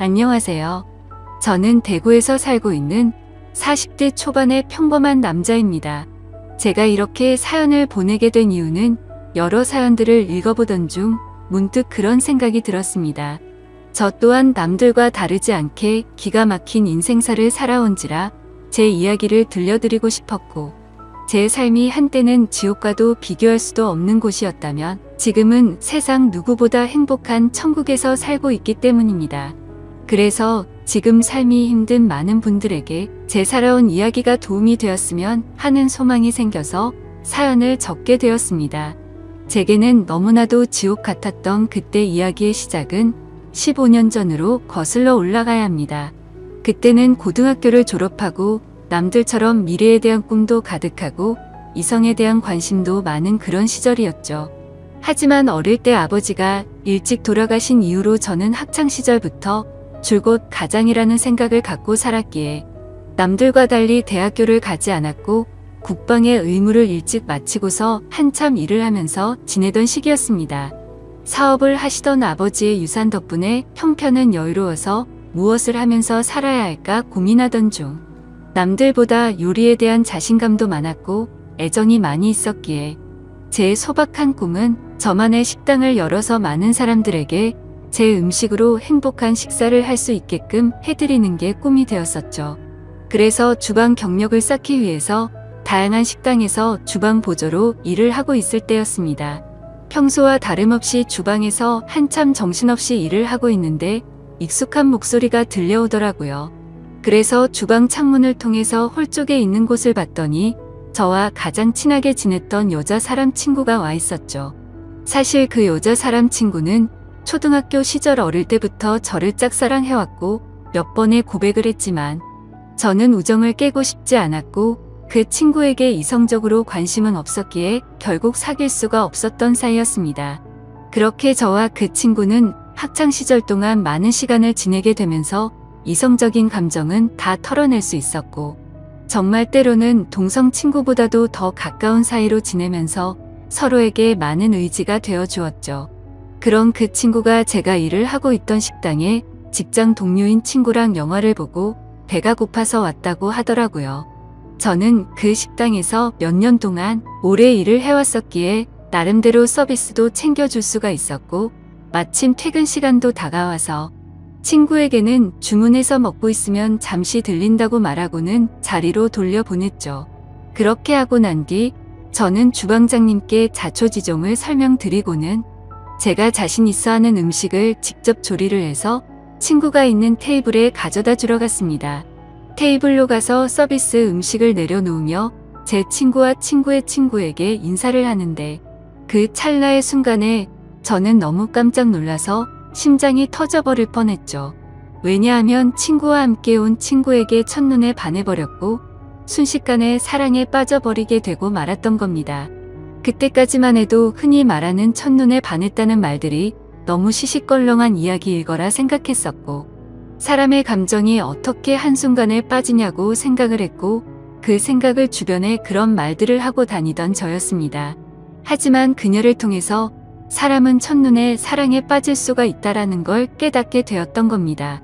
안녕하세요. 저는 대구에서 살고 있는 40대 초반의 평범한 남자입니다. 제가 이렇게 사연을 보내게 된 이유는 여러 사연들을 읽어보던 중 문득 그런 생각이 들었습니다. 저 또한 남들과 다르지 않게 기가 막힌 인생사를 살아온지라 제 이야기를 들려드리고 싶었고, 제 삶이 한때는 지옥과도 비교할 수도 없는 곳이었다면 지금은 세상 누구보다 행복한 천국에서 살고 있기 때문입니다. 그래서 지금 삶이 힘든 많은 분들에게 제 살아온 이야기가 도움이 되었으면 하는 소망이 생겨서 사연을 적게 되었습니다. 제게는 너무나도 지옥 같았던 그때 이야기의 시작은 15년 전으로 거슬러 올라가야 합니다. 그때는 고등학교를 졸업하고 남들처럼 미래에 대한 꿈도 가득하고 이성에 대한 관심도 많은 그런 시절이었죠. 하지만 어릴 때 아버지가 일찍 돌아가신 이후로 저는 학창시절부터 줄곧 가장이라는 생각을 갖고 살았기에 남들과 달리 대학교를 가지 않았고 국방의 의무를 일찍 마치고서 한참 일을 하면서 지내던 시기였습니다. 사업을 하시던 아버지의 유산 덕분에 형편은 여유로워서 무엇을 하면서 살아야 할까 고민하던 중 남들보다 요리에 대한 자신감도 많았고 애정이 많이 있었기에 제 소박한 꿈은 저만의 식당을 열어서 많은 사람들에게 제 음식으로 행복한 식사를 할 수 있게끔 해드리는 게 꿈이 되었었죠. 그래서 주방 경력을 쌓기 위해서 다양한 식당에서 주방 보조로 일을 하고 있을 때였습니다. 평소와 다름없이 주방에서 한참 정신없이 일을 하고 있는데 익숙한 목소리가 들려오더라고요. 그래서 주방 창문을 통해서 홀 쪽에 있는 곳을 봤더니 저와 가장 친하게 지냈던 여자 사람 친구가 와 있었죠. 사실 그 여자 사람 친구는 초등학교 시절 어릴 때부터 저를 짝사랑해왔고 몇 번의 고백을 했지만 저는 우정을 깨고 싶지 않았고 그 친구에게 이성적으로 관심은 없었기에 결국 사귈 수가 없었던 사이였습니다. 그렇게 저와 그 친구는 학창시절 동안 많은 시간을 지내게 되면서 이성적인 감정은 다 털어낼 수 있었고 정말 때로는 동성 친구보다도 더 가까운 사이로 지내면서 서로에게 많은 의지가 되어 주었죠. 그런 그 친구가 제가 일을 하고 있던 식당에 직장 동료인 친구랑 영화를 보고 배가 고파서 왔다고 하더라고요. 저는 그 식당에서 몇 년 동안 오래 일을 해왔었기에 나름대로 서비스도 챙겨줄 수가 있었고 마침 퇴근 시간도 다가와서 친구에게는 주문해서 먹고 있으면 잠시 들린다고 말하고는 자리로 돌려보냈죠. 그렇게 하고 난 뒤 저는 주방장님께 자초지종을 설명드리고는 제가 자신 있어 하는 음식을 직접 조리를 해서 친구가 있는 테이블에 가져다 주러 갔습니다. 테이블로 가서 서비스 음식을 내려놓으며 제 친구와 친구의 친구에게 인사를 하는데 그 찰나의 순간에 저는 너무 깜짝 놀라서 심장이 터져버릴 뻔했죠. 왜냐하면 친구와 함께 온 친구에게 첫눈에 반해버렸고 순식간에 사랑에 빠져버리게 되고 말았던 겁니다. 그때까지만 해도 흔히 말하는 첫눈에 반했다는 말들이 너무 시시껄렁한 이야기일 거라 생각했었고 사람의 감정이 어떻게 한순간에 빠지냐고 생각을 했고 그 생각을 주변에 그런 말들을 하고 다니던 저였습니다. 하지만 그녀를 통해서 사람은 첫눈에 사랑에 빠질 수가 있다라는 걸 깨닫게 되었던 겁니다.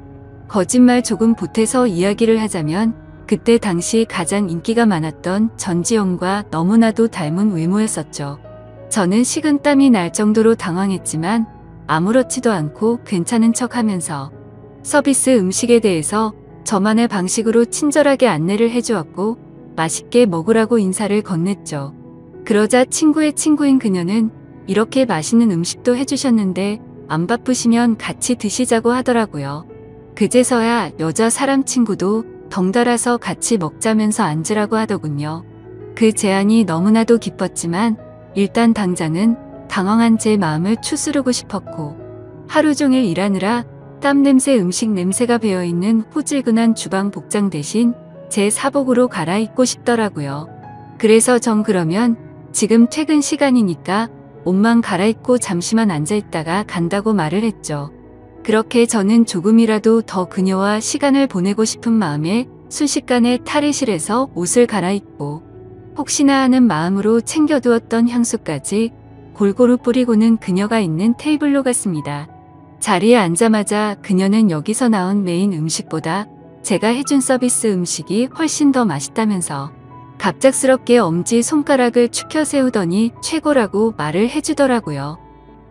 거짓말 조금 보태서 이야기를 하자면 그때 당시 가장 인기가 많았던 전지현과 너무나도 닮은 외모였었죠. 저는 식은땀이 날 정도로 당황했지만 아무렇지도 않고 괜찮은 척 하면서 서비스 음식에 대해서 저만의 방식으로 친절하게 안내를 해주었고 맛있게 먹으라고 인사를 건넸죠. 그러자 친구의 친구인 그녀는 이렇게 맛있는 음식도 해주셨는데 안 바쁘시면 같이 드시자고 하더라고요. 그제서야 여자 사람 친구도 덩달아서 같이 먹자면서 앉으라고 하더군요. 그 제안이 너무나도 기뻤지만 일단 당장은 당황한 제 마음을 추스르고 싶었고 하루 종일 일하느라 땀 냄새 음식 냄새가 배어있는 후질근한 주방 복장 대신 제 사복으로 갈아입고 싶더라고요. 그래서 전 그러면 지금 퇴근 시간이니까 옷만 갈아입고 잠시만 앉아있다가 간다고 말을 했죠. 그렇게 저는 조금이라도 더 그녀와 시간을 보내고 싶은 마음에 순식간에 탈의실에서 옷을 갈아입고 혹시나 하는 마음으로 챙겨두었던 향수까지 골고루 뿌리고는 그녀가 있는 테이블로 갔습니다. 자리에 앉자마자 그녀는 여기서 나온 메인 음식보다 제가 해준 서비스 음식이 훨씬 더 맛있다면서 갑작스럽게 엄지 손가락을 축혀 세우더니 최고라고 말을 해주더라고요.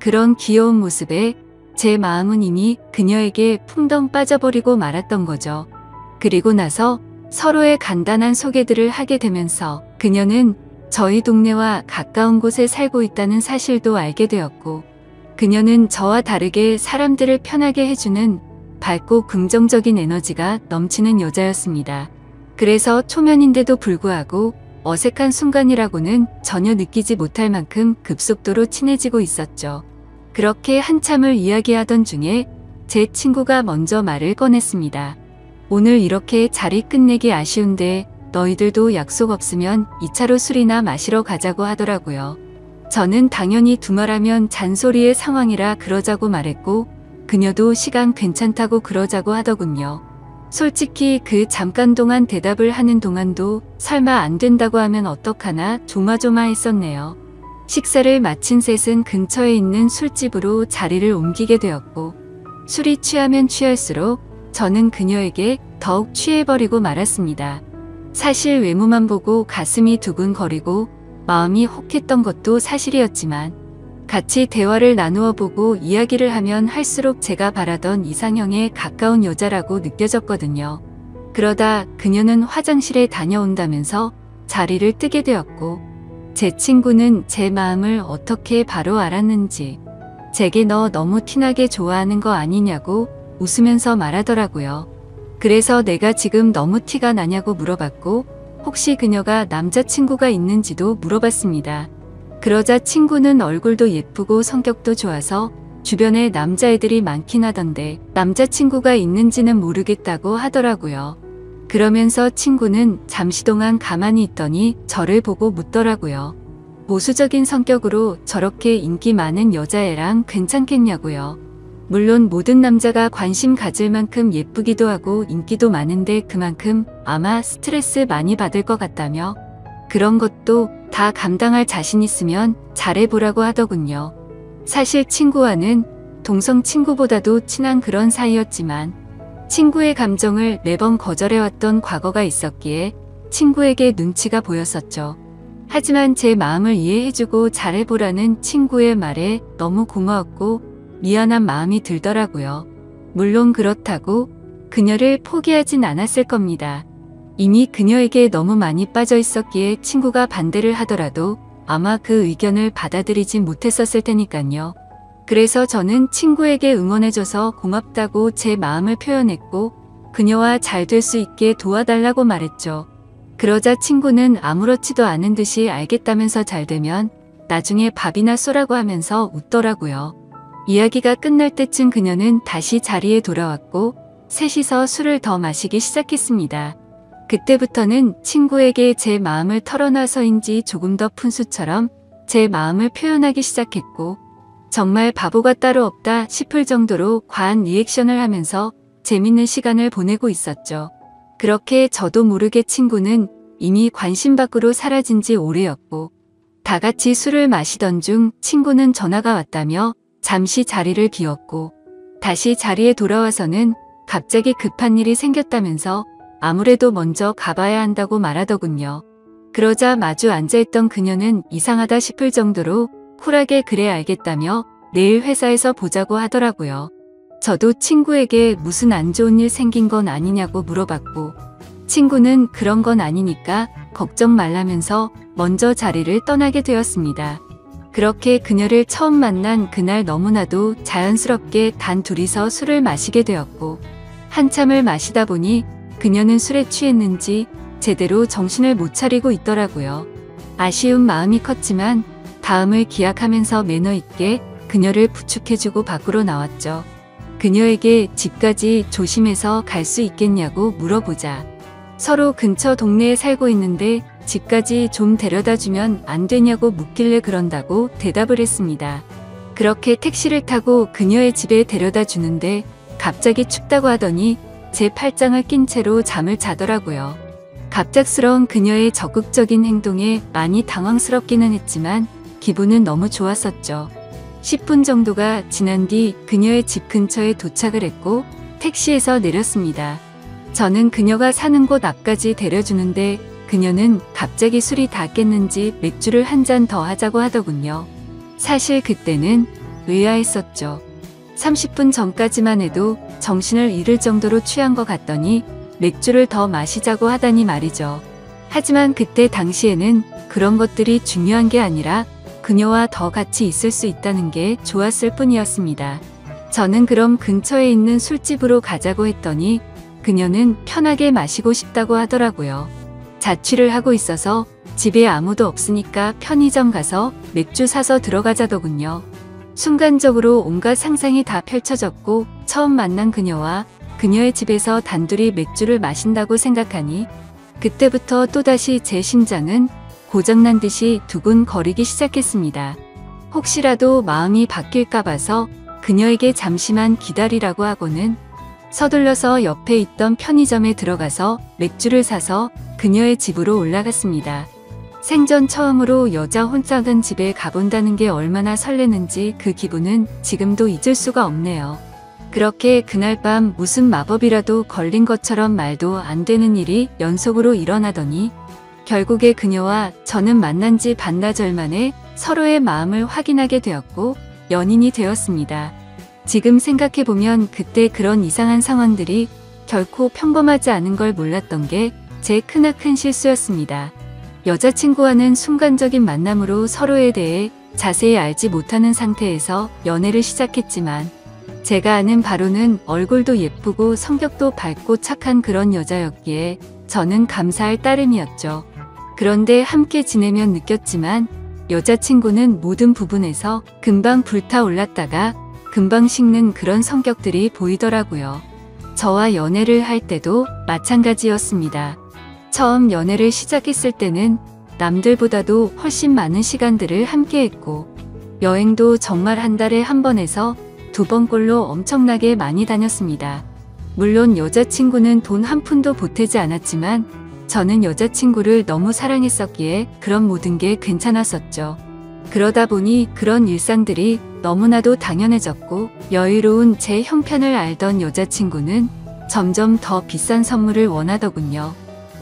그런 귀여운 모습에 제 마음은 이미 그녀에게 풍덩 빠져버리고 말았던 거죠. 그리고 나서 서로의 간단한 소개들을 하게 되면서 그녀는 저희 동네와 가까운 곳에 살고 있다는 사실도 알게 되었고, 그녀는 저와 다르게 사람들을 편하게 해주는 밝고 긍정적인 에너지가 넘치는 여자였습니다. 그래서 초면인데도 불구하고 어색한 순간이라고는 전혀 느끼지 못할 만큼 급속도로 친해지고 있었죠. 그렇게 한참을 이야기하던 중에 제 친구가 먼저 말을 꺼냈습니다. 오늘 이렇게 자리 끝내기 아쉬운데 너희들도 약속 없으면 2차로 술이나 마시러 가자고 하더라고요. 저는 당연히 두말하면 잔소리의 상황이라 그러자고 말했고, 그녀도 시간 괜찮다고 그러자고 하더군요. 솔직히 그 잠깐 동안 대답을 하는 동안도 설마 안 된다고 하면 어떡하나 조마조마했었네요. 식사를 마친 셋은 근처에 있는 술집으로 자리를 옮기게 되었고, 술이 취하면 취할수록 저는 그녀에게 더욱 취해버리고 말았습니다. 사실 외모만 보고 가슴이 두근거리고 마음이 혹했던 것도 사실이었지만, 같이 대화를 나누어 보고 이야기를 하면 할수록 제가 바라던 이상형에 가까운 여자라고 느껴졌거든요. 그러다 그녀는 화장실에 다녀온다면서 자리를 뜨게 되었고, 제 친구는 제 마음을 어떻게 바로 알았는지 제게 너 너무 티나게 좋아하는 거 아니냐고 웃으면서 말하더라고요. 그래서 내가 지금 너무 티가 나냐고 물어봤고, 혹시 그녀가 남자친구가 있는지도 물어봤습니다. 그러자 친구는 얼굴도 예쁘고 성격도 좋아서 주변에 남자애들이 많긴 하던데 남자친구가 있는지는 모르겠다고 하더라고요. 그러면서 친구는 잠시 동안 가만히 있더니 저를 보고 묻더라고요. 보수적인 성격으로 저렇게 인기 많은 여자애랑 괜찮겠냐고요. 물론 모든 남자가 관심 가질 만큼 예쁘기도 하고 인기도 많은데 그만큼 아마 스트레스 많이 받을 것 같다며, 그런 것도 다 감당할 자신 있으면 잘해보라고 하더군요. 사실 친구와는 동성 친구보다도 친한 그런 사이였지만, 친구의 감정을 매번 거절해왔던 과거가 있었기에 친구에게 눈치가 보였었죠. 하지만 제 마음을 이해해주고 잘해보라는 친구의 말에 너무 고마웠고 미안한 마음이 들더라고요. 물론 그렇다고 그녀를 포기하진 않았을 겁니다. 이미 그녀에게 너무 많이 빠져 있었기에 친구가 반대를 하더라도 아마 그 의견을 받아들이지 못했었을 테니까요. 그래서 저는 친구에게 응원해줘서 고맙다고 제 마음을 표현했고, 그녀와 잘 될 수 있게 도와달라고 말했죠. 그러자 친구는 아무렇지도 않은 듯이 알겠다면서 잘 되면 나중에 밥이나 쏘라고 하면서 웃더라고요. 이야기가 끝날 때쯤 그녀는 다시 자리에 돌아왔고 셋이서 술을 더 마시기 시작했습니다. 그때부터는 친구에게 제 마음을 털어놔서인지 조금 더 푼수처럼 제 마음을 표현하기 시작했고, 정말 바보가 따로 없다 싶을 정도로 과한 리액션을 하면서 재밌는 시간을 보내고 있었죠. 그렇게 저도 모르게 친구는 이미 관심 밖으로 사라진 지 오래였고, 다 같이 술을 마시던 중 친구는 전화가 왔다며 잠시 자리를 비웠고, 다시 자리에 돌아와서는 갑자기 급한 일이 생겼다면서 아무래도 먼저 가봐야 한다고 말하더군요. 그러자 마주 앉아있던 그녀는 이상하다 싶을 정도로 쿨하게 그래 알겠다며 내일 회사에서 보자고 하더라고요. 저도 친구에게 무슨 안 좋은 일 생긴 건 아니냐고 물어봤고, 친구는 그런 건 아니니까 걱정 말라면서 먼저 자리를 떠나게 되었습니다. 그렇게 그녀를 처음 만난 그날 너무나도 자연스럽게 단 둘이서 술을 마시게 되었고, 한참을 마시다 보니 그녀는 술에 취했는지 제대로 정신을 못 차리고 있더라고요. 아쉬운 마음이 컸지만 다음을 기약하면서 매너 있게 그녀를 부축해주고 밖으로 나왔죠. 그녀에게 집까지 조심해서 갈 수 있겠냐고 물어보자, 서로 근처 동네에 살고 있는데 집까지 좀 데려다주면 안 되냐고 묻길래 그런다고 대답을 했습니다. 그렇게 택시를 타고 그녀의 집에 데려다 주는데 갑자기 춥다고 하더니 제 팔짱을 낀 채로 잠을 자더라고요. 갑작스러운 그녀의 적극적인 행동에 많이 당황스럽기는 했지만 기분은 너무 좋았었죠. 10분 정도가 지난 뒤 그녀의 집 근처에 도착을 했고 택시에서 내렸습니다. 저는 그녀가 사는 곳 앞까지 데려주는데 그녀는 갑자기 술이 다 깼는지 맥주를 한 잔 더 하자고 하더군요. 사실 그때는 의아했었죠. 30분 전까지만 해도 정신을 잃을 정도로 취한 것 같더니 맥주를 더 마시자고 하다니 말이죠. 하지만 그때 당시에는 그런 것들이 중요한 게 아니라 그녀와 더 같이 있을 수 있다는 게 좋았을 뿐이었습니다. 저는 그럼 근처에 있는 술집으로 가자고 했더니 그녀는 편하게 마시고 싶다고 하더라고요. 자취를 하고 있어서 집에 아무도 없으니까 편의점 가서 맥주 사서 들어가자더군요. 순간적으로 온갖 상상이 다 펼쳐졌고 처음 만난 그녀와 그녀의 집에서 단둘이 맥주를 마신다고 생각하니 그때부터 또다시 제 심장은 고장난 듯이 두근거리기 시작했습니다. 혹시라도 마음이 바뀔까 봐서 그녀에게 잠시만 기다리라고 하고는 서둘러서 옆에 있던 편의점에 들어가서 맥주를 사서 그녀의 집으로 올라갔습니다. 생전 처음으로 여자 혼자 간 집에 가본다는 게 얼마나 설레는지 그 기분은 지금도 잊을 수가 없네요. 그렇게 그날 밤 무슨 마법이라도 걸린 것처럼 말도 안 되는 일이 연속으로 일어나더니 결국에 그녀와 저는 만난 지 반나절 만에 서로의 마음을 확인하게 되었고 연인이 되었습니다. 지금 생각해보면 그때 그런 이상한 상황들이 결코 평범하지 않은 걸 몰랐던 게 제 크나큰 실수였습니다. 여자친구와는 순간적인 만남으로 서로에 대해 자세히 알지 못하는 상태에서 연애를 시작했지만 제가 아는 바로는 얼굴도 예쁘고 성격도 밝고 착한 그런 여자였기에 저는 감사할 따름이었죠. 그런데 함께 지내면 느꼈지만 여자친구는 모든 부분에서 금방 불타올랐다가 금방 식는 그런 성격들이 보이더라고요. 저와 연애를 할 때도 마찬가지였습니다. 처음 연애를 시작했을 때는 남들보다도 훨씬 많은 시간들을 함께 했고 여행도 정말 한 달에 한 번에서 2번꼴로 엄청나게 많이 다녔습니다. 물론 여자친구는 돈 한 푼도 보태지 않았지만 저는 여자친구를 너무 사랑했었기에 그런 모든 게 괜찮았었죠. 그러다 보니 그런 일상들이 너무나도 당연해졌고 여유로운 제 형편을 알던 여자친구는 점점 더 비싼 선물을 원하더군요.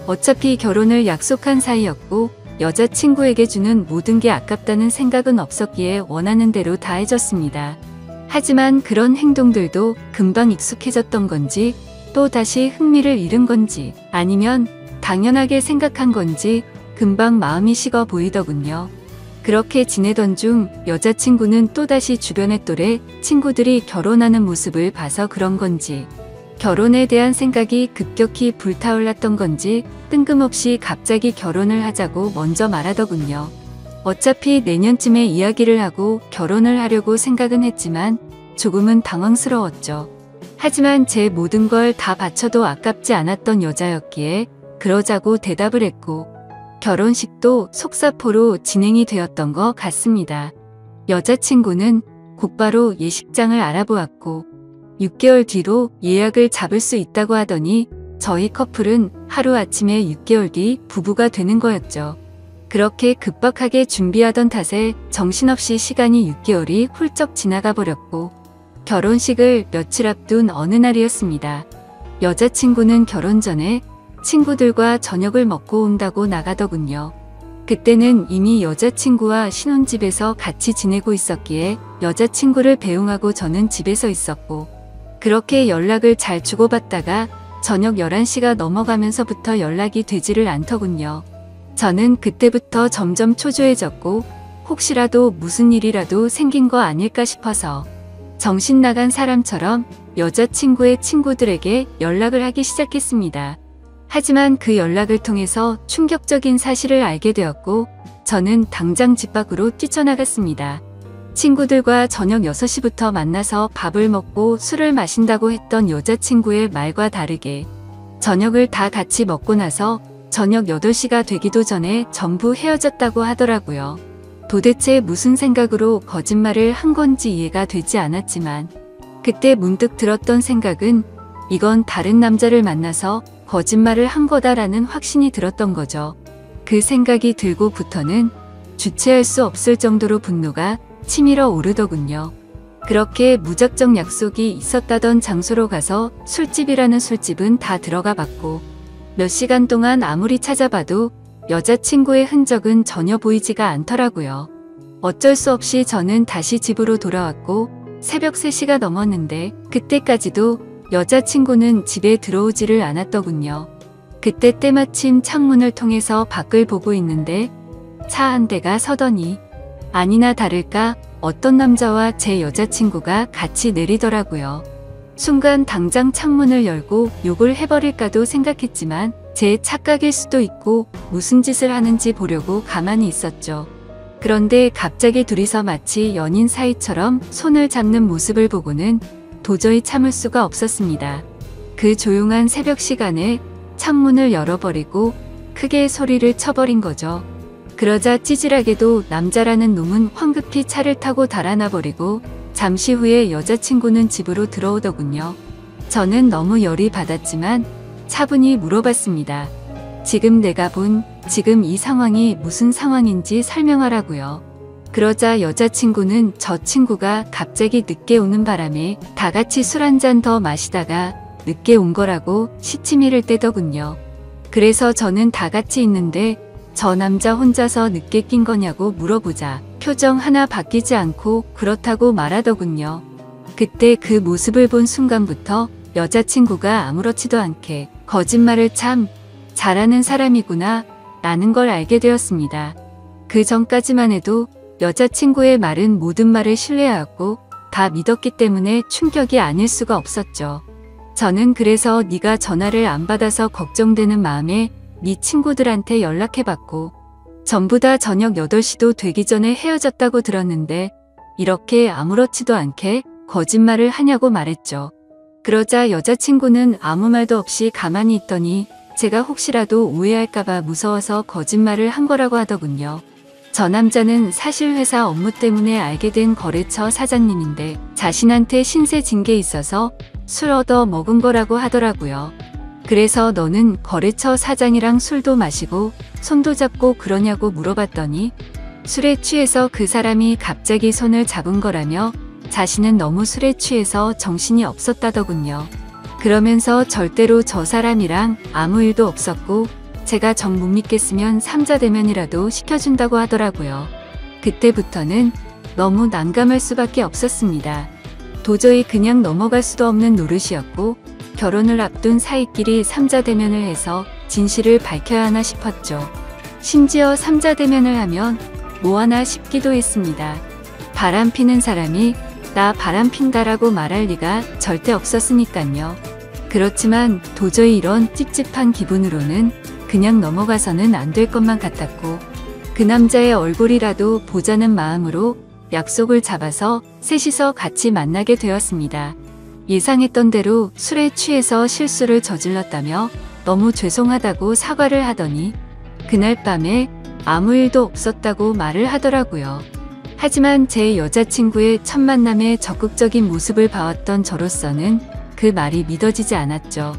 어차피 결혼을 약속한 사이였고 여자친구에게 주는 모든 게 아깝다는 생각은 없었기에 원하는 대로 다 해줬습니다. 하지만 그런 행동들도 금방 익숙해졌던 건지 또 다시 흥미를 잃은 건지 아니면 당연하게 생각한 건지 금방 마음이 식어 보이더군요. 그렇게 지내던 중 여자친구는 또다시 주변의 또래 친구들이 결혼하는 모습을 봐서 그런 건지 결혼에 대한 생각이 급격히 불타올랐던 건지 뜬금없이 갑자기 결혼을 하자고 먼저 말하더군요. 어차피 내년쯤에 이야기를 하고 결혼을 하려고 생각은 했지만 조금은 당황스러웠죠. 하지만 제 모든 걸 다 바쳐도 아깝지 않았던 여자였기에 그러자고 대답을 했고 결혼식도 속사포로 진행이 되었던 것 같습니다. 여자친구는 곧바로 예식장을 알아보았고 6개월 뒤로 예약을 잡을 수 있다고 하더니 저희 커플은 하루아침에 6개월 뒤 부부가 되는 거였죠. 그렇게 급박하게 준비하던 탓에 정신없이 시간이 6개월이 훌쩍 지나가 버렸고 결혼식을 며칠 앞둔 어느 날이었습니다. 여자친구는 결혼 전에 친구들과 저녁을 먹고 온다고 나가더군요. 그때는 이미 여자친구와 신혼집에서 같이 지내고 있었기에 여자친구를 배웅하고 저는 집에서 있었고 그렇게 연락을 잘 주고받다가 저녁 11시가 넘어가면서부터 연락이 되지를 않더군요. 저는 그때부터 점점 초조해졌고 혹시라도 무슨 일이라도 생긴 거 아닐까 싶어서 정신 나간 사람처럼 여자친구의 친구들에게 연락을 하기 시작했습니다. 하지만 그 연락을 통해서 충격적인 사실을 알게 되었고 저는 당장 집 밖으로 뛰쳐나갔습니다. 친구들과 저녁 6시부터 만나서 밥을 먹고 술을 마신다고 했던 여자친구의 말과 다르게 저녁을 다 같이 먹고 나서 저녁 8시가 되기도 전에 전부 헤어졌다고 하더라고요. 도대체 무슨 생각으로 거짓말을 한 건지 이해가 되지 않았지만 그때 문득 들었던 생각은 이건 다른 남자를 만나서 거짓말을 한 거다라는 확신이 들었던 거죠. 그 생각이 들고부터는 주체할 수 없을 정도로 분노가 치밀어 오르더군요. 그렇게 무작정 약속이 있었다던 장소로 가서 술집이라는 술집은 다 들어가 봤고 몇 시간 동안 아무리 찾아봐도 여자친구의 흔적은 전혀 보이지가 않더라고요. 어쩔 수 없이 저는 다시 집으로 돌아왔고 새벽 3시가 넘었는데 그때까지도 여자친구는 집에 들어오지를 않았더군요. 그때 때마침 창문을 통해서 밖을 보고 있는데 차 한 대가 서더니 아니나 다를까 어떤 남자와 제 여자친구가 같이 내리더라고요. 순간 당장 창문을 열고 욕을 해버릴까도 생각했지만 제 착각일 수도 있고 무슨 짓을 하는지 보려고 가만히 있었죠. 그런데 갑자기 둘이서 마치 연인 사이처럼 손을 잡는 모습을 보고는 도저히 참을 수가 없었습니다. 그 조용한 새벽 시간에 창문을 열어버리고 크게 소리를 쳐버린 거죠. 그러자 찌질하게도 남자라는 놈은 황급히 차를 타고 달아나 버리고 잠시 후에 여자친구는 집으로 들어오더군요. 저는 너무 열이 받았지만 차분히 물어봤습니다. 지금 내가 본 지금 이 상황이 무슨 상황인지 설명하라고요. 그러자 여자친구는 저 친구가 갑자기 늦게 오는 바람에 다 같이 술 한 잔 더 마시다가 늦게 온 거라고 시치미를 떼더군요. 그래서 저는 다 같이 있는데 저 남자 혼자서 늦게 낀 거냐고 물어보자 표정 하나 바뀌지 않고 그렇다고 말하더군요. 그때 그 모습을 본 순간부터 여자친구가 아무렇지도 않게 거짓말을 참 잘하는 사람이구나 라는 걸 알게 되었습니다. 그 전까지만 해도 여자친구의 말은 모든 말을 신뢰하고 다 믿었기 때문에 충격이 아닐 수가 없었죠. 저는 그래서 네가 전화를 안 받아서 걱정되는 마음에 네 친구들한테 연락해봤고 전부 다 저녁 8시도 되기 전에 헤어졌다고 들었는데 이렇게 아무렇지도 않게 거짓말을 하냐고 말했죠. 그러자 여자친구는 아무 말도 없이 가만히 있더니 제가 혹시라도 오해할까봐 무서워서 거짓말을 한 거라고 하더군요. 저 남자는 사실 회사 업무 때문에 알게 된 거래처 사장님인데 자신한테 신세 진 게 있어서 술 얻어 먹은 거라고 하더라고요. 그래서 너는 거래처 사장이랑 술도 마시고 손도 잡고 그러냐고 물어봤더니 술에 취해서 그 사람이 갑자기 손을 잡은 거라며 자신은 너무 술에 취해서 정신이 없었다더군요. 그러면서 절대로 저 사람이랑 아무 일도 없었고 제가 정 못 믿겠으면 삼자대면이라도 시켜준다고 하더라고요. 그때부터는 너무 난감할 수밖에 없었습니다. 도저히 그냥 넘어갈 수도 없는 노릇이었고 결혼을 앞둔 사이끼리 삼자대면을 해서 진실을 밝혀야 하나 싶었죠. 심지어 삼자대면을 하면 뭐하나 싶기도 했습니다. 바람피는 사람이 나 바람핀다라고 말할 리가 절대 없었으니깐요. 그렇지만 도저히 이런 찝찝한 기분으로는 그냥 넘어가서는 안 될 것만 같았고 그 남자의 얼굴이라도 보자는 마음으로 약속을 잡아서 셋이서 같이 만나게 되었습니다. 예상했던 대로 술에 취해서 실수를 저질렀다며 너무 죄송하다고 사과를 하더니 그날 밤에 아무 일도 없었다고 말을 하더라고요. 하지만 제 여자친구의 첫 만남의 적극적인 모습을 봐왔던 저로서는 그 말이 믿어지지 않았죠.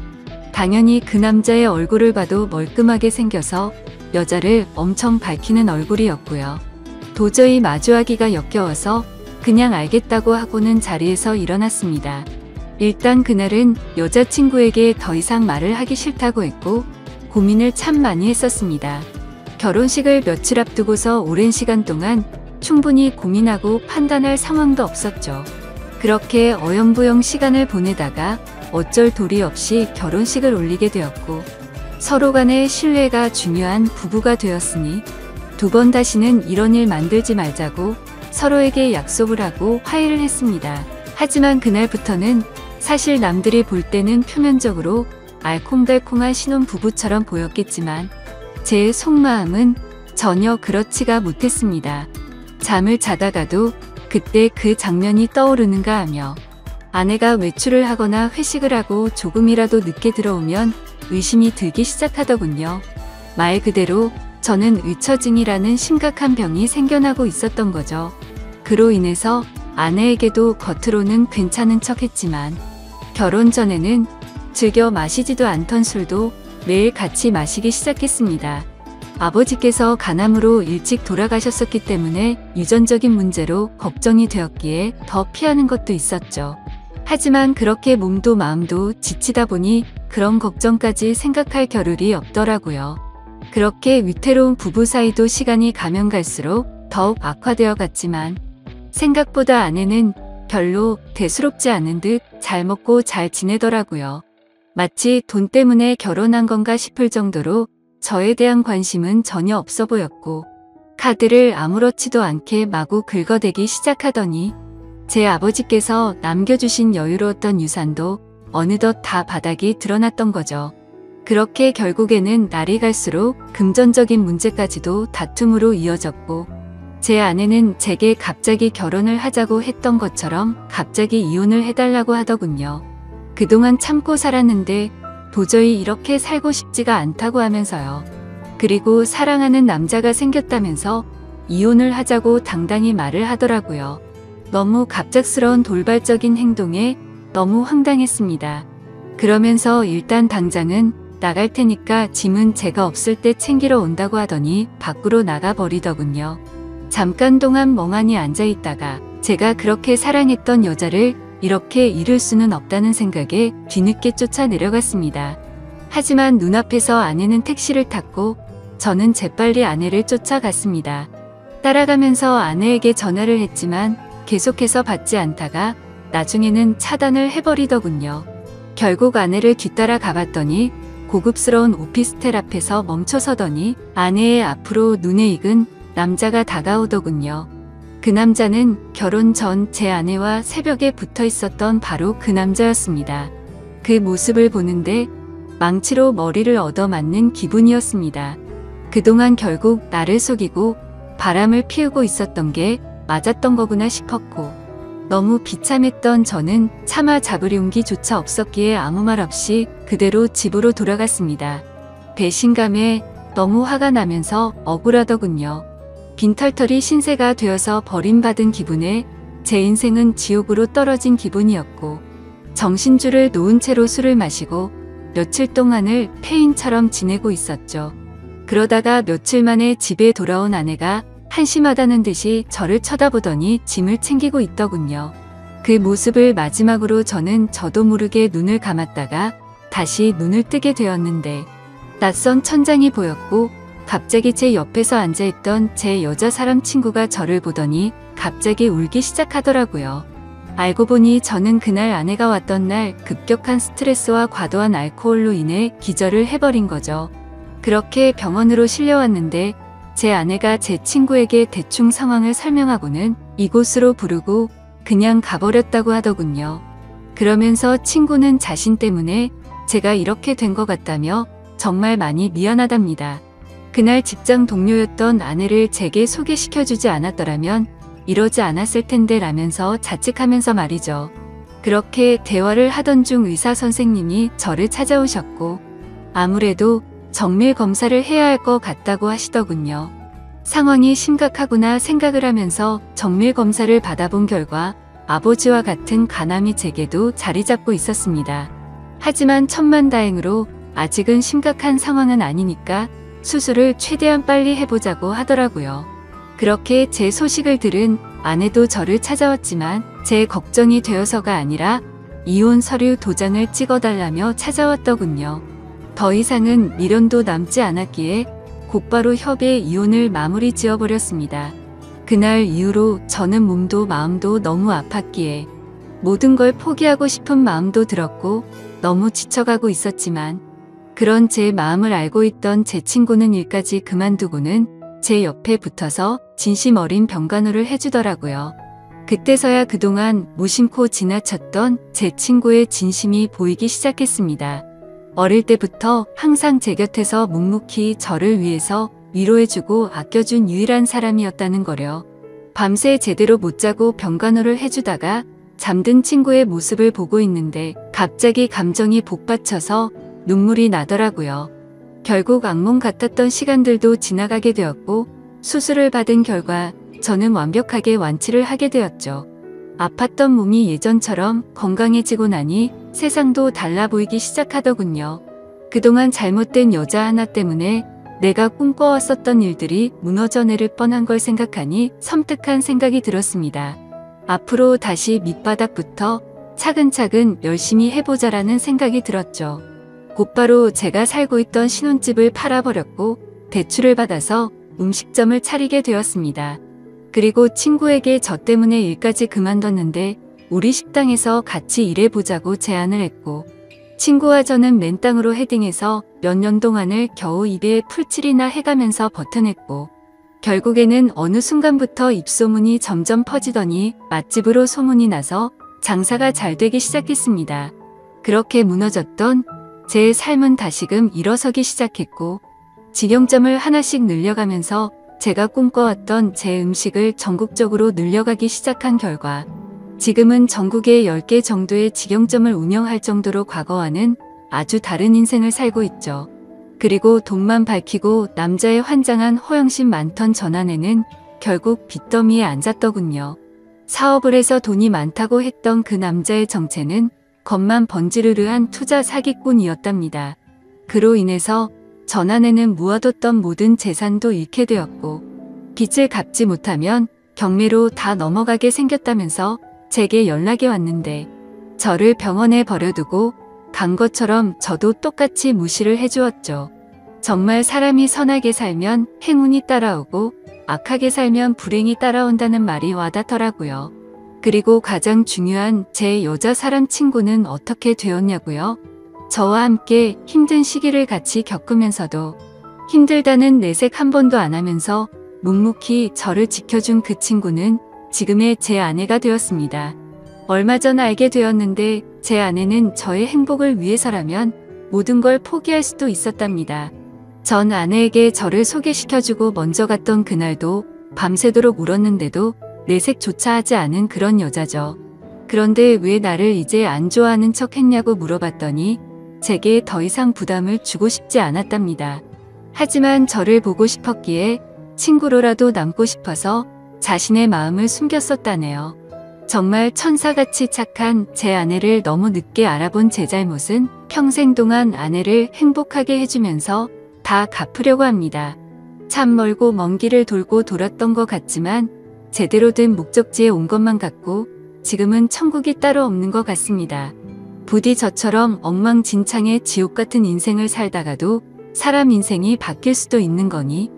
당연히 그 남자의 얼굴을 봐도 멀끔하게 생겨서 여자를 엄청 밝히는 얼굴이었고요. 도저히 마주하기가 역겨워서 그냥 알겠다고 하고는 자리에서 일어났습니다. 일단 그날은 여자친구에게 더 이상 말을 하기 싫다고 했고 고민을 참 많이 했었습니다. 결혼식을 며칠 앞두고서 오랜 시간 동안 충분히 고민하고 판단할 상황도 없었죠. 그렇게 어영부영 시간을 보내다가 어쩔 도리 없이 결혼식을 올리게 되었고 서로 간의 신뢰가 중요한 부부가 되었으니 두 번 다시는 이런 일 만들지 말자고 서로에게 약속을 하고 화해를 했습니다. 하지만 그날부터는 사실 남들이 볼 때는 표면적으로 알콩달콩한 신혼부부처럼 보였겠지만 제 속마음은 전혀 그렇지가 못했습니다. 잠을 자다가도 그때 그 장면이 떠오르는가 하며 아내가 외출을 하거나 회식을 하고 조금이라도 늦게 들어오면 의심이 들기 시작하더군요. 말 그대로 저는 의처증이라는 심각한 병이 생겨나고 있었던 거죠. 그로 인해서 아내에게도 겉으로는 괜찮은 척 했지만 결혼 전에는 즐겨 마시지도 않던 술도 매일 같이 마시기 시작했습니다. 아버지께서 간암으로 일찍 돌아가셨었기 때문에 유전적인 문제로 걱정이 되었기에 더 피하는 것도 있었죠. 하지만 그렇게 몸도 마음도 지치다 보니 그런 걱정까지 생각할 겨를이 없더라고요. 그렇게 위태로운 부부 사이도 시간이 가면 갈수록 더욱 악화되어 갔지만 생각보다 아내는 별로 대수롭지 않은 듯 잘 먹고 잘 지내더라고요. 마치 돈 때문에 결혼한 건가 싶을 정도로 저에 대한 관심은 전혀 없어 보였고 카드를 아무렇지도 않게 마구 긁어대기 시작하더니 제 아버지께서 남겨주신 여유로웠던 유산도 어느덧 다 바닥이 드러났던 거죠. 그렇게 결국에는 날이 갈수록 금전적인 문제까지도 다툼으로 이어졌고 제 아내는 제게 갑자기 결혼을 하자고 했던 것처럼 갑자기 이혼을 해달라고 하더군요. 그동안 참고 살았는데 도저히 이렇게 살고 싶지가 않다고 하면서요. 그리고 사랑하는 남자가 생겼다면서 이혼을 하자고 당당히 말을 하더라고요. 너무 갑작스러운 돌발적인 행동에 너무 황당했습니다. 그러면서 일단 당장은 나갈 테니까 짐은 제가 없을 때 챙기러 온다고 하더니 밖으로 나가버리더군요. 잠깐 동안 멍하니 앉아있다가 제가 그렇게 사랑했던 여자를 이렇게 잃을 수는 없다는 생각에 뒤늦게 쫓아 내려갔습니다. 하지만 눈앞에서 아내는 택시를 탔고 저는 재빨리 아내를 쫓아갔습니다. 따라가면서 아내에게 전화를 했지만 계속해서 받지 않다가 나중에는 차단을 해버리더군요. 결국 아내를 뒤따라 가봤더니 고급스러운 오피스텔 앞에서 멈춰서더니 아내의 앞으로 눈에 익은 남자가 다가오더군요. 그 남자는 결혼 전 제 아내와 새벽에 붙어 있었던 바로 그 남자였습니다. 그 모습을 보는데 망치로 머리를 얻어맞는 기분이었습니다. 그동안 결국 나를 속이고 바람을 피우고 있었던 게 맞았던 거구나 싶었고 너무 비참했던 저는 차마 잡을 용기조차 없었기에 아무 말 없이 그대로 집으로 돌아갔습니다. 배신감에 너무 화가 나면서 억울하더군요. 빈털털이 신세가 되어서 버림받은 기분에 제 인생은 지옥으로 떨어진 기분이었고 정신줄을 놓은 채로 술을 마시고 며칠 동안을 폐인처럼 지내고 있었죠. 그러다가 며칠 만에 집에 돌아온 아내가 한심하다는 듯이 저를 쳐다보더니 짐을 챙기고 있더군요. 그 모습을 마지막으로 저도 모르게 눈을 감았다가 다시 눈을 뜨게 되었는데 낯선 천장이 보였고 갑자기 제 옆에서 앉아있던 제 여자 사람 친구가 저를 보더니 갑자기 울기 시작하더라고요. 알고 보니 저는 그날 아내가 왔던 날 급격한 스트레스와 과도한 알코올로 인해 기절을 해버린 거죠. 그렇게 병원으로 실려왔는데 제 아내가 제 친구에게 대충 상황을 설명하고는 이곳으로 부르고 그냥 가버렸다고 하더군요. 그러면서 친구는 자신 때문에 제가 이렇게 된 것 같다며 정말 많이 미안하답니다. 그날 직장 동료였던 아내를 제게 소개시켜주지 않았더라면 이러지 않았을 텐데 라면서 자책하면서 말이죠. 그렇게 대화를 하던 중 의사 선생님이 저를 찾아오셨고 아무래도 정밀 검사를 해야 할 것 같다고 하시더군요. 상황이 심각하구나 생각을 하면서 정밀 검사를 받아본 결과 아버지와 같은 간암이 제게도 자리 잡고 있었습니다. 하지만 천만다행으로 아직은 심각한 상황은 아니니까 수술을 최대한 빨리 해보자고 하더라고요. 그렇게 제 소식을 들은 아내도 저를 찾아왔지만 제 걱정이 되어서가 아니라 이혼 서류 도장을 찍어달라며 찾아왔더군요. 더 이상은 미련도 남지 않았기에 곧바로 협의의 이혼을 마무리 지어버렸습니다. 그날 이후로 저는 몸도 마음도 너무 아팠기에 모든 걸 포기하고 싶은 마음도 들었고 너무 지쳐가고 있었지만 그런 제 마음을 알고 있던 제 친구는 일까지 그만두고는 제 옆에 붙어서 진심 어린 병간호를 해주더라고요. 그때서야 그동안 무심코 지나쳤던 제 친구의 진심이 보이기 시작했습니다. 어릴 때부터 항상 제 곁에서 묵묵히 저를 위해서 위로해주고 아껴준 유일한 사람이었다는 거려. 밤새 제대로 못 자고 병간호를 해주다가 잠든 친구의 모습을 보고 있는데 갑자기 감정이 복받쳐서 눈물이 나더라고요. 결국 악몽 같았던 시간들도 지나가게 되었고 수술을 받은 결과 저는 완벽하게 완치를 하게 되었죠. 아팠던 몸이 예전처럼 건강해지고 나니 세상도 달라 보이기 시작하더군요. 그동안 잘못된 여자 하나 때문에 내가 꿈꿔왔었던 일들이 무너져 내릴 뻔한 걸 생각하니 섬뜩한 생각이 들었습니다. 앞으로 다시 밑바닥부터 차근차근 열심히 해보자라는 생각이 들었죠. 곧바로 제가 살고 있던 신혼집을 팔아버렸고 대출을 받아서 음식점을 차리게 되었습니다. 그리고 친구에게 저 때문에 일까지 그만뒀는데 우리 식당에서 같이 일해보자고 제안을 했고, 친구와 저는 맨땅으로 헤딩해서 몇 년 동안을 겨우 입에 풀칠이나 해가면서 버텨냈고, 결국에는 어느 순간부터 입소문이 점점 퍼지더니 맛집으로 소문이 나서 장사가 잘 되기 시작했습니다. 그렇게 무너졌던 제 삶은 다시금 일어서기 시작했고, 직영점을 하나씩 늘려가면서 제가 꿈꿔왔던 제 음식을 전국적으로 늘려가기 시작한 결과 지금은 전국에 10개 정도의 직영점을 운영할 정도로 과거와는 아주 다른 인생을 살고 있죠. 그리고 돈만 밝히고 남자의 환장한 허영심 많던 전 아내는 결국 빚더미에 앉았더군요. 사업을 해서 돈이 많다고 했던 그 남자의 정체는 겉만 번지르르한 투자 사기꾼이었답니다. 그로 인해서 전 아내는 모아뒀던 모든 재산도 잃게 되었고, 빚을 갚지 못하면 경매로 다 넘어가게 생겼다면서 제게 연락이 왔는데 저를 병원에 버려두고 간 것처럼 저도 똑같이 무시를 해주었죠. 정말 사람이 선하게 살면 행운이 따라오고 악하게 살면 불행이 따라온다는 말이 와닿더라고요. 그리고 가장 중요한 제 여자 사람 친구는 어떻게 되었냐고요? 저와 함께 힘든 시기를 같이 겪으면서도 힘들다는 내색 한 번도 안 하면서 묵묵히 저를 지켜준 그 친구는 지금의 제 아내가 되었습니다. 얼마 전 알게 되었는데 제 아내는 저의 행복을 위해서라면 모든 걸 포기할 수도 있었답니다. 전 아내에게 저를 소개시켜주고 먼저 갔던 그날도 밤새도록 울었는데도 내색조차 하지 않은 그런 여자죠. 그런데 왜 나를 이제 안 좋아하는 척 했냐고 물어봤더니 제게 더 이상 부담을 주고 싶지 않았답니다. 하지만 저를 보고 싶었기에 친구로라도 남고 싶어서 자신의 마음을 숨겼었다네요. 정말 천사같이 착한 제 아내를 너무 늦게 알아본 제 잘못은 평생 동안 아내를 행복하게 해주면서 다 갚으려고 합니다. 참 멀고 먼 길을 돌고 돌았던 것 같지만 제대로 된 목적지에 온 것만 같고 지금은 천국이 따로 없는 것 같습니다. 부디 저처럼 엉망진창의 지옥 같은 인생을 살다가도 사람 인생이 바뀔 수도 있는 거니